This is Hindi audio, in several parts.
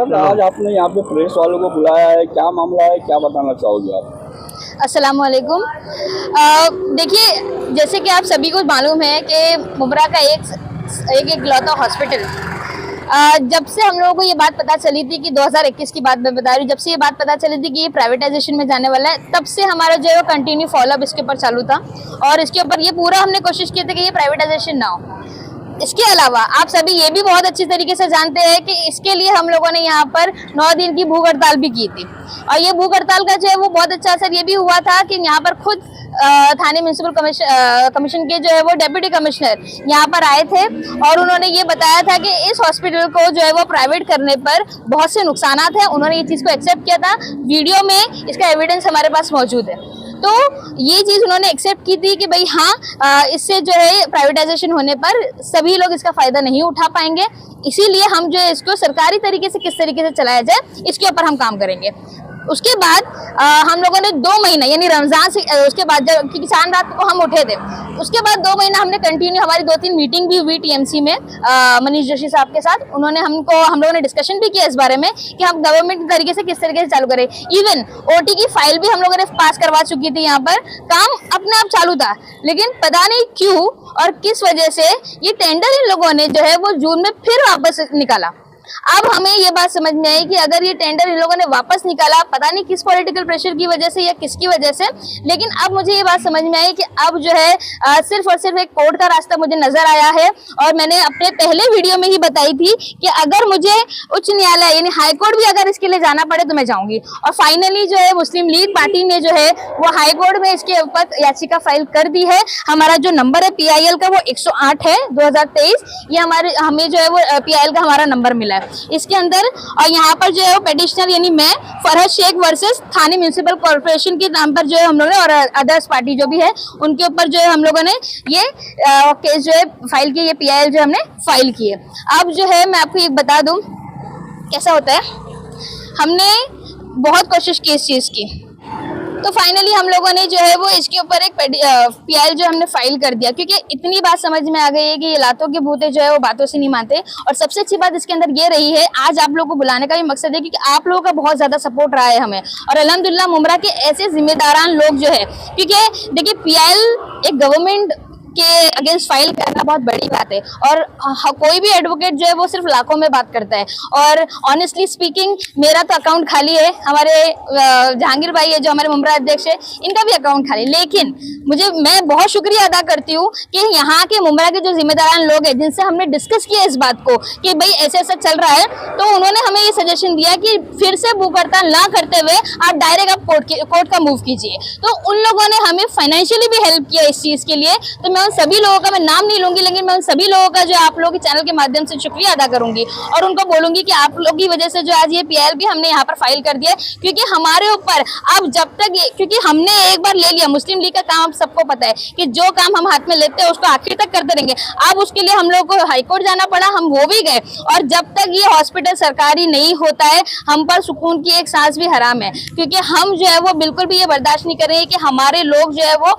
मैडम, आज आपने यहाँ पे प्रेस वालों को बुलाया है, क्या मामला है, क्या बताना चाहोगे आप? अस्सलाम वालेकुम। देखिए, जैसे कि आप सभी को मालूम है कि मुब्रा का एक इकलौता हॉस्पिटल, जब से हम लोगों को ये बात पता चली थी कि 2021 की बात मैं बता रही हूँ, जब से ये बात पता चली थी कि ये प्राइवेटाइजेशन में जाने वाला है, तब से हमारा जो है वो कंटिन्यू फॉलोअप इसके ऊपर चालू था और इसके ऊपर ये पूरा हमने कोशिश की थी कि ये प्राइवेटाइजेशन ना हो। इसके अलावा आप सभी ये भी बहुत अच्छी तरीके से जानते हैं कि इसके लिए हम लोगों ने यहाँ पर 9 दिन की भूख हड़ताल भी की थी और ये भूख हड़ताल का जो है वो बहुत अच्छा असर ये भी हुआ था कि यहाँ पर खुद थाने म्युनिसिपल कमीशन के जो है वो डेप्यूटी कमिश्नर यहाँ पर आए थे और उन्होंने ये बताया था कि इस हॉस्पिटल को जो है वो प्राइवेट करने पर बहुत से नुकसानात हैं। उन्होंने ये चीज़ को एक्सेप्ट किया था, वीडियो में इसका एविडेंस हमारे पास मौजूद है। तो ये चीज़ उन्होंने एक्सेप्ट की थी कि भाई हाँ, इससे जो है प्राइवेटाइजेशन होने पर सभी लोग इसका फ़ायदा नहीं उठा पाएंगे, इसीलिए हम जो है इसको सरकारी तरीके से किस तरीके से चलाया जाए इसके ऊपर हम काम करेंगे। उसके बाद हम लोगों ने 2 महीना यानी रमज़ान से उसके बाद जब क्योंकि चांद रात को हम उठे थे, उसके बाद 2 महीना हमने कंटिन्यू, हमारी 2-3 मीटिंग भी हुई टीएमसी में मनीष जोशी साहब के साथ। उन्होंने हम लोगों ने डिस्कशन भी किया इस बारे में कि हम गवर्नमेंट के तरीके से किस तरीके से चालू करें। इवन ओटी की फाइल भी हम लोगों ने पास करवा चुकी थी, यहाँ पर काम अपने आप चालू था, लेकिन पता नहीं क्यों और किस वजह से ये टेंडर इन लोगों ने जो है वो जून में फिर वापस निकाला। अब हमें ये बात समझ में आई कि अगर ये टेंडर इन लोगों ने वापस निकाला, पता नहीं किस पॉलिटिकल प्रेशर की वजह से या किसकी वजह से, लेकिन अब मुझे ये बात समझ में आई कि अब जो है सिर्फ और सिर्फ एक कोर्ट का रास्ता मुझे नजर आया है। और मैंने अपने पहले वीडियो में ही बताई थी कि अगर मुझे उच्च न्यायालय यानी हाईकोर्ट भी अगर इसके लिए जाना पड़े तो मैं जाऊंगी। और फाइनली जो है मुस्लिम लीग पार्टी ने जो है वो हाईकोर्ट में इसके ऊपर याचिका फाइल कर दी है। हमारा जो नंबर है PIL का वो 108 है 2023, ये हमें जो है वो PIL का हमारा नंबर मिला है इसके अंदर। और यहाँ पर जो है वो पेटिशनर यानी मैं फरहद शेख वर्सेस थाने म्युनिसिपल कॉर्पोरेशन के नाम पर जो है हम लोगों ने और अदर्स पार्टी जो भी है उनके ऊपर जो है हम लोगों ने ये केस जो है फाइल किया, ये PIL जो हमने फाइल की है। अब जो है मैं आपको एक बता दूं कैसा होता है, हमने बहुत कोशिश की इस चीज़ की, तो फाइनली हम लोगों ने जो है वो इसके ऊपर एक PIL जो हमने फाइल कर दिया, क्योंकि इतनी बात समझ में आ गई है कि ये लातों के भूते जो है वो बातों से नहीं मानते। और सबसे अच्छी बात इसके अंदर ये रही है, आज आप लोगों को बुलाने का भी मकसद है क्योंकि आप लोगों का बहुत ज्यादा सपोर्ट रहा है हमें, और अल्हम्दुलिल्लाह मुमरा के ऐसे जिम्मेदारान लोग जो है, क्योंकि देखिए PIL एक गवर्नमेंट के अगेंस्ट फाइल करना बहुत बड़ी बात है और कोई भी एडवोकेट जो है वो सिर्फ लाखों में बात करता है। और ऑनेस्टली स्पीकिंग मेरा तो अकाउंट खाली है, हमारे जहांगीर भाई है जो हमारे मुमरा अध्यक्ष है, इनका भी अकाउंट खाली, लेकिन मैं बहुत शुक्रिया अदा करती हूँ कि यहाँ के मुमरा के जो जिम्मेदारान लोग हैं जिनसे हमने डिस्कस किया इस बात को कि भाई ऐसे ऐसा चल रहा है, तो उन्होंने हमें ये सजेशन दिया कि फिर से भूख हड़ताल ना करते हुए आप डायरेक्ट आप कोर्ट का मूव कीजिए। तो उन लोगों ने हमें फाइनेंशियली भी हेल्प किया इस चीज़ के लिए। तो मैं उन सभी लोगों का, मैं नाम नहीं लूंगी, लेकिन मैं उन सभी लोगों का जो आप लोगों के चैनल के माध्यम से शुक्रिया अदा करूंगी और उनको बोलूंगी कि आप लोगों की वजह से जो आज ये PIL भी हमने यहाँ पर फाइल कर दिया, क्योंकि हमारे ऊपर अब जब तक क्योंकि हमने एक बार ले लिया, मुस्लिम लीग का काम सबको पता है कि जो काम हम हाथ में लेते हैं उसको आखिर तक करते रहेंगे। अब उसके लिए हम लोगों को हाईकोर्ट जाना पड़ा, हम वो भी गए, और जब तक ये हॉस्पिटल सरकारी नहीं होता है हम पर सुकून की एक सांस भी हराम है, क्योंकि हम जो है वो बिल्कुल भी ये बर्दाश्त नहीं करेंगे कि हमारे लोग जो है वो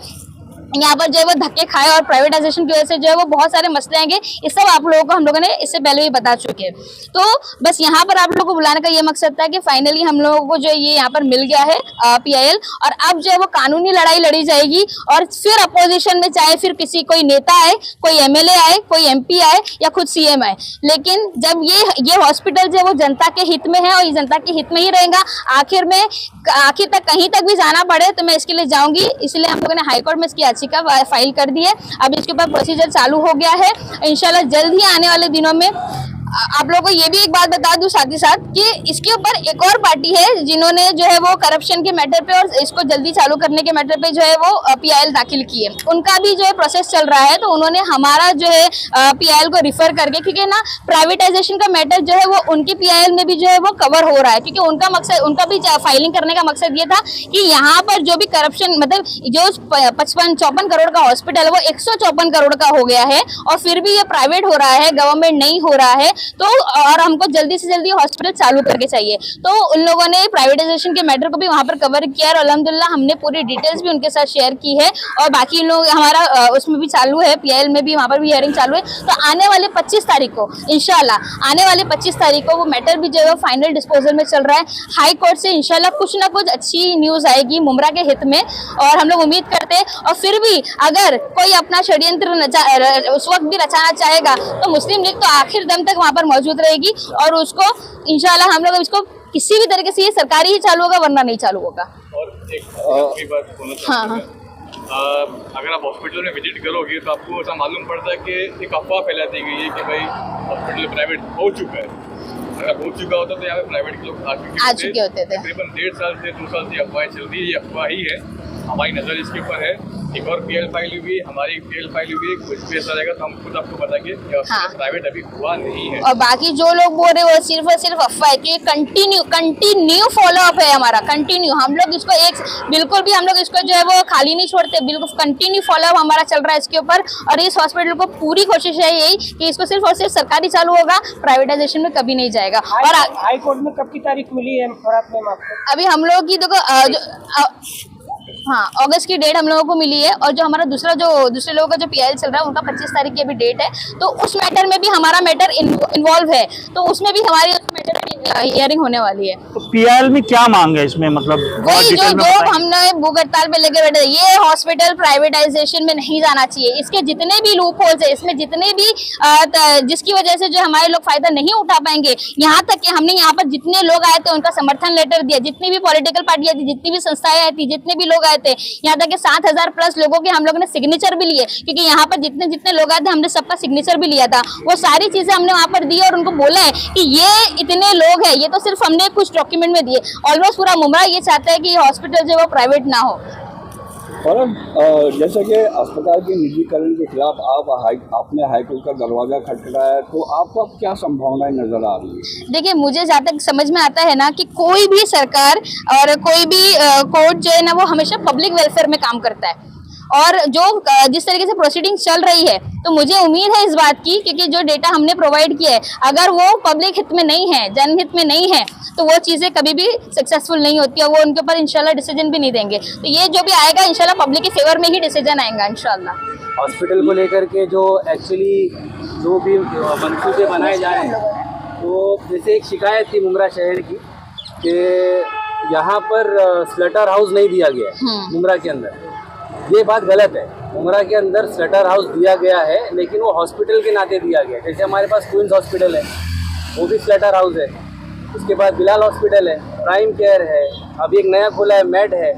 यहाँ पर जो है वो धक्के खाए और प्राइवेटाइजेशन की वजह से जो है वो बहुत सारे मसले आएंगे। इस सब आप लोगों को हम लोगों ने इससे पहले भी बता चुके हैं। तो बस यहाँ पर आप लोगों को बुलाने का ये मकसद था कि फाइनली हम लोगों को जो ये यहाँ पर मिल गया है PIL, और अब जो है वो कानूनी लड़ाई लड़ी जाएगी। और फिर अपोजिशन में चाहे फिर कोई नेता आए, कोई MLA आए, कोई MP आए या खुद CM आए, लेकिन जब ये हॉस्पिटल जो है वो जनता के हित में है और ये जनता के हित में ही रहेगा। आखिर तक कहीं तक भी जाना पड़े तो मैं इसके लिए जाऊंगी, इसलिए हम लोगों ने हाईकोर्ट में इसकी याचिका फाइल कर दी है। अब इसके ऊपर प्रोसीजर चालू हो गया है, इंशाल्लाह जल्द ही आने वाले दिनों में। आप लोगों को ये भी एक बात बता दूं साथ ही साथ कि इसके ऊपर एक और पार्टी है जिन्होंने जो है वो करप्शन के मैटर पे और इसको जल्दी चालू करने के मैटर पे जो है वो PIL दाखिल की है। उनका भी जो है प्रोसेस चल रहा है, तो उन्होंने हमारा जो है PIL को रिफर करके, क्योंकि ना प्राइवेटाइजेशन का मैटर जो है वो उनके PIL में भी जो है वो कवर हो रहा है, क्योंकि उनका भी फाइलिंग करने का मकसद ये था कि यहाँ पर जो भी करप्शन, मतलब जो 54 करोड़ का हॉस्पिटल है वो 154 करोड़ का हो गया है, और फिर भी ये प्राइवेट हो रहा है, गवर्नमेंट नहीं हो रहा है। तो और हमको जल्दी से जल्दी हॉस्पिटल चालू करके चाहिए। तो उन लोगों ने प्राइवेटाइजेशन के मैटर को भी वहां पर कवर किया और अल्हम्दुलिल्लाह हमने पूरी डिटेल्स भी उनके साथ शेयर की है और बाकी लोग हमारा उसमें भी चालू है, PIL में भी वहां पर भी हियरिंग चालू है। तो आने वाले 25 तारीख को इंशाल्लाह आने वाले 25 तारीख को वो मैटर भी जो है फाइनल डिस्पोजल में चल रहा है। हाई कोर्ट से इंशाल्लाह कुछ ना कुछ अच्छी न्यूज आएगी मुमरा के हित में और हम लोग उम्मीद करते हैं। और फिर भी अगर कोई अपना षड्यंत्र उस वक्त भी रचाना चाहेगा तो मुस्लिम लीग तो आखिर दम तक वहां पर मौजूद रहेगी और उसको इंशाल्लाह हम लोग इसको किसी भी तरीके से ये सरकारी ही चालू होगा वरना नहीं चालू होगा। और एक बात बोलना चाहूंगा, हाँ। अगर आप हॉस्पिटल में विजिट करोगे तो आपको ऐसा मालूम पड़ता है कि एक अफवाह फैला दी गई है कि भाई हॉस्पिटल प्राइवेट हो चुका है। अगर हो चुका होता तो यहाँ पे प्राइवेट के लोग आ चुके होते थे। तकरीबन 1.5 साल से 2 साल से अफवाहें चल रही है, ये अफवाह ही है। हमारी नज़र इसके ऊपर है। एक और PL फाइल हुई है, हमारी PL फाइल हुई है, कुछ भी ऐसा रहेगा तो हम खुद आपको बताएंगे कि प्राइवेट अभी हुआ नहीं है। और बाकी जो लोग बोल रहे वो सिर्फ और सिर्फ अफवाह है कि कंटिन्यू फॉलोअप है हमारा, कंटिन्यू। हम लोग इसको बिल्कुल भी हम लोग इसको जो है वो खाली नहीं छोड़ते, बिल्कुल कंटिन्यू फॉलोअप हमारा चल रहा है इसके ऊपर। और इस हॉस्पिटल को पूरी कोशिश है यही कि इसको सिर्फ और सिर्फ सरकारी चालू होगा, प्राइवेटाइजेशन में कभी नहीं जाएगा। और हाई कोर्ट में कब की तारीख मिली है अभी हम लोग की देखो हाँ अगस्त की डेट हम लोगों को मिली है और जो हमारा दूसरे लोगों का जो PIL चल रहा है उनका 25 तारीख की अभी डेट है। तो उस मैटर में भी हमारा मैटर इन्वॉल्व है, तो उसमें भी हमारी मैटर हियरिंग होने वाली है। तो PIL में क्या मांग है इसमें, मतलब वही जो हमने भूख हड़ताल पे लेके बैठे, ये हॉस्पिटल प्राइवेटाइजेशन में नहीं जाना चाहिए। इसके जितने भी लूप होल्स है, इसमें जितने भी जिसकी वजह से जो हमारे लोग फायदा नहीं उठा पाएंगे, यहाँ तक कि हमने यहाँ पर जितने लोग आए थे उनका समर्थन लेटर दिया, जितनी भी पॉलिटिकल पार्टियां थी, जितनी भी संस्थाएं आई थी, जितने भी लोग आए थे, यहाँ तक कि 7,000 प्लस लोगों के हम लोगों ने सिग्नेचर भी लिए, क्योंकि यहाँ पर जितने लोग आए थे हमने सबका सिग्नेचर भी लिया था। वो सारी चीजें हमने वहाँ पर दी और उनको बोला है कि ये इतने लोग हैं, ये तो सिर्फ हमने कुछ डॉक्यूमेंट में दिए। ऑलमोस्ट पूरा मुमरा ये चाहता है कि हॉस्पिटल जो है वो प्राइवेट ना हो। और जैसे कि अस्पताल के निजीकरण के खिलाफ आपने हाईकोर्ट का दरवाजा खटखटाया है, तो आपको अब क्या संभावनाएं नजर आ रही है? देखिए मुझे जहाँ तक समझ में आता है ना कि कोई भी सरकार और कोई भी कोर्ट जो है ना वो हमेशा पब्लिक वेलफेयर में काम करता है। और जो जिस तरीके से प्रोसीडिंग चल रही है तो मुझे उम्मीद है इस बात की, क्योंकि जो डेटा हमने प्रोवाइड किया है अगर वो पब्लिक हित में नहीं है, जनहित में नहीं है, तो वो चीज़ें कभी भी सक्सेसफुल नहीं होती है। वो उनके ऊपर इंशाल्लाह डिसीजन भी नहीं देंगे। तो ये जो भी आएगा इंशाल्लाह पब्लिक के फेवर में ही डिसीजन आएगा इंशाल्लाह। हॉस्पिटल को लेकर के जो एक्चुअली जो भी मंसूबे बनाए जा रहे हैं, तो जैसे एक शिकायत थी मुमरा शहर की कि यहाँ पर स्लटर हाउस नहीं दिया गया है मुमरा के अंदर। ये बात गलत है। मुमरा के अंदर स्लटर हाउस दिया गया है, लेकिन वो हॉस्पिटल के नाते दिया गया है। जैसे हमारे पास क्वींस हॉस्पिटल है, वो भी स्लटर हाउस है। उसके बाद बिलाल हॉस्पिटल है, प्राइम केयर है, अभी एक नया खोला है मैड है,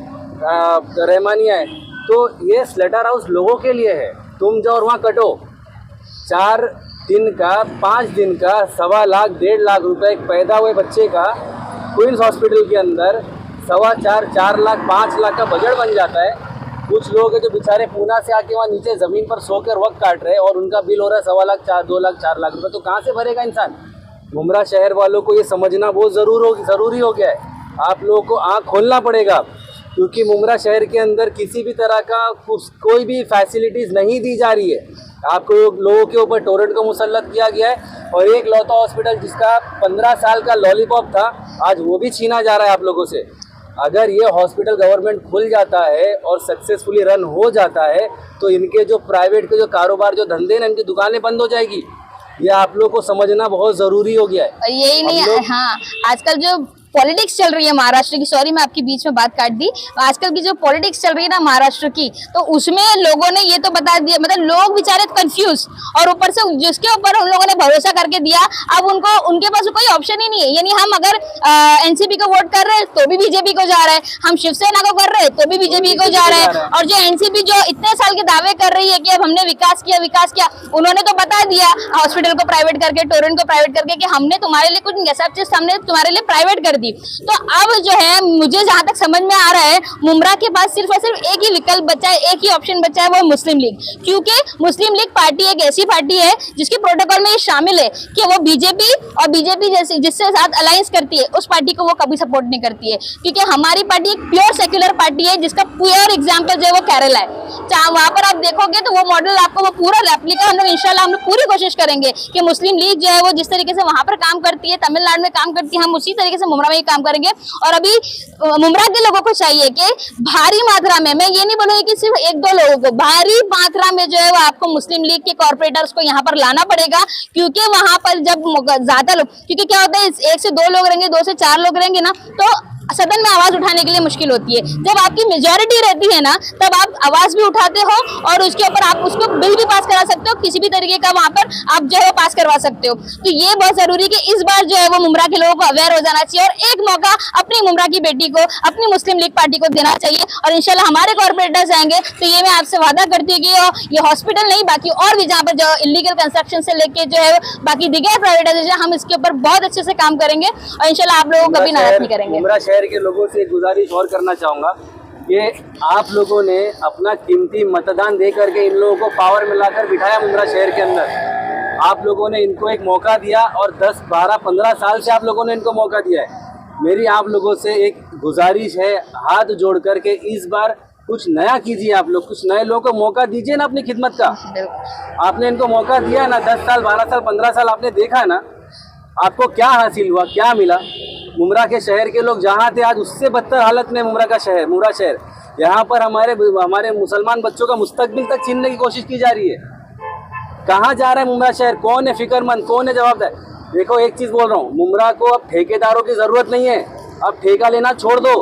रहमानिया है। तो ये स्लटर हाउस लोगों के लिए है। तुम जाओ और वहाँ कटो 4 दिन का 5 दिन का 1.25 लाख 1.5 लाख रुपए एक पैदा हुए बच्चे का क्वींस हॉस्पिटल के अंदर 4.25 लाख 5 लाख का बजट बन जाता है। कुछ लोग हैं जो बेचारे पूना से आके वहाँ नीचे ज़मीन पर सोकर वक्त काट रहे हैं और उनका बिल हो रहा है 1.25 लाख 2 लाख 4 लाख रुपए। तो कहाँ से भरेगा इंसान? मुमरा शहर वालों को ये समझना बहुत ज़रूरी हो गया है। आप लोगों को आँख खोलना पड़ेगा, क्योंकि मुमरा शहर के अंदर किसी भी तरह का कोई भी फैसिलिटीज़ नहीं दी जा रही है। आपको लोगों के ऊपर टोरेंट को मुसल्लत किया गया है और एक लौता हॉस्पिटल जिसका 15 साल का लॉलीपॉप था, आज वो भी छीना जा रहा है आप लोगों से। अगर ये हॉस्पिटल गवर्नमेंट खुल जाता है और सक्सेसफुली रन हो जाता है तो इनके जो प्राइवेट के जो कारोबार जो धंधे हैं इनकी दुकानें बंद हो जाएगी। ये आप लोग को समझना बहुत ज़रूरी हो गया है। और यही नहीं, हाँ आजकल जो पॉलिटिक्स चल रही है महाराष्ट्र की, सॉरी मैं आपकी बीच में बात काट दी, आजकल की जो पॉलिटिक्स चल रही है ना महाराष्ट्र की, तो उसमें लोगों ने ये तो बता दिया, मतलब लोग बेचारे कंफ्यूज, और ऊपर से जिसके ऊपर उन लोगों ने भरोसा करके दिया अब उनके पास कोई ऑप्शन ही नहीं है। यानी हम अगर एनसीपी को वोट कर रहे हैं तो भी बीजेपी को जा रहा है, हम शिवसेना को कर रहे हैं तो भी बीजेपी को जा रहा है। और जो एनसीपी जो इतने साल के दावे कर रही है कि अब हमने विकास किया, उन्होंने तो बता दिया हॉस्पिटल को प्राइवेट करके, टोरेंट को प्राइवेट करके कि हमने तुम्हारे लिए कुछ ऐसा चीज हमने तुम्हारे लिए प्राइवेट कर दी। तो अब जो है मुझे जहां तक समझ में आ रहा है मुमरा के पास सिर्फ और सिर्फ एक ही विकल्प बचा है, एक ही ऑप्शन बचा है, वो मुस्लिम लीग। क्योंकि मुस्लिम लीग पार्टी एक ऐसी पार्टी है जिसके प्रोटोकॉल में ये शामिल है कि वो बीजेपी और बीजेपी जिससे साथ अलायंस करती है उस पार्टी को वो कभी सपोर्ट नहीं करती है। क्योंकि हमारी पार्टी एक प्योर सेक्युलर पार्टी है जिसका प्योर एग्जाम्पल जो है वो केरला है। वहाँ पर आप देखोगे तो वो मॉडल आपको वो पूरा रेप्लिका हम लोग इंशाल्लाह हम लोग पूरी कोशिश करेंगे कि मुस्लिम लीग जो है वो जिस तरीके से वहाँ पर काम करती है, तमिलनाडु में काम करती है, हम उसी तरीके से मुमरा में ही काम करेंगे। और अभी मुमरा के लोगों को चाहिए कि भारी मात्रा में, मैं ये नहीं बोलूंगी कि सिर्फ एक दो लोगों को, भारी मात्रा में जो है वो आपको मुस्लिम लीग के कॉर्पोरेटर्स को यहाँ पर लाना पड़ेगा, क्योंकि वहां पर जब ज्यादा लोग, क्योंकि क्या होता है एक से दो लोग रहेंगे, दो से चार लोग रहेंगे ना, तो सदन में आवाज उठाने के लिए मुश्किल होती है। जब आपकी मेजोरिटी रहती है ना, तब आप आवाज भी उठाते हो और उसके ऊपर आप उसको बिल भी पास करा सकते हो, किसी भी तरीके का वहां पर आप जो है पास करवा सकते हो। तो ये बहुत जरूरी है कि इस बार जो है वो मुमरा के लोगों को अवेयर हो जाना चाहिए और एक मौका अपनी मुमरा की बेटी को, अपनी मुस्लिम लीग पार्टी को देना चाहिए। और इंशाल्लाह हमारे कॉर्पोरेटर्स आएंगे तो ये मैं आपसे वादा करती हूँ कि ये हॉस्पिटल नहीं, बाकी और भी जहाँ पर जो इलीगल कंस्ट्रक्शन से लेके जो है बाकी दिगर प्राइवेटाइजेशन, हम इसके ऊपर बहुत अच्छे से काम करेंगे और इंशाल्लाह आप लोगों को कभी नाराज नहीं करेंगे। मुमरा शहर के लोगों से एक गुजारिश और करना चाहूंगा कि आप लोगों ने अपना कीमती मतदान दे करके इन लोगों को पावर में लाकर बिठाया मुमरा शहर के अंदर। आप लोगों ने इनको एक मौका दिया और 10, 12, 15 साल से आप लोगों ने इनको मौका दिया है। मेरी आप लोगों से एक गुजारिश है, हाथ जोड़ करके इस बार कुछ नया कीजिए। आप लोग कुछ नए लोगों को मौका दीजिए ना अपनी खिदमत का। आपने इनको मौका दिया ना, 10 साल, 12 साल, 15 साल आपने देखा ना, आपको क्या हासिल हुआ, क्या मिला? मुमरा के शहर के लोग जहाँ थे आज उससे बदतर हालत में मुमरा शहर। यहाँ पर हमारे मुसलमान बच्चों का मुस्तकबिल तक छीनने की कोशिश की जा रही है। कहाँ जा रहा है मुमरा शहर? कौन है फिक्रमंद, कौन है जवाबदार? देखो एक चीज़ बोल रहा हूँ, मुमरा को अब ठेकेदारों की ज़रूरत नहीं है, अब ठेका लेना छोड़ दो।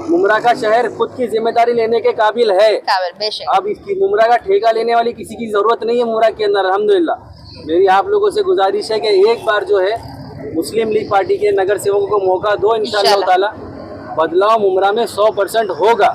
मुमरा का शहर खुद की जिम्मेदारी लेने के काबिल है। अब इसकी मुमरा का ठेका लेने वाली किसी की ज़रूरत नहीं है मुमरा के अंदर, अल्हम्दुलिल्लाह। मेरी आप लोगों से गुजारिश है कि एक बार जो है मुस्लिम लीग पार्टी के नगर सेवकों को मौका दो, इंशाअल्लाह ताला बदलाव मुमरा में 100% होगा।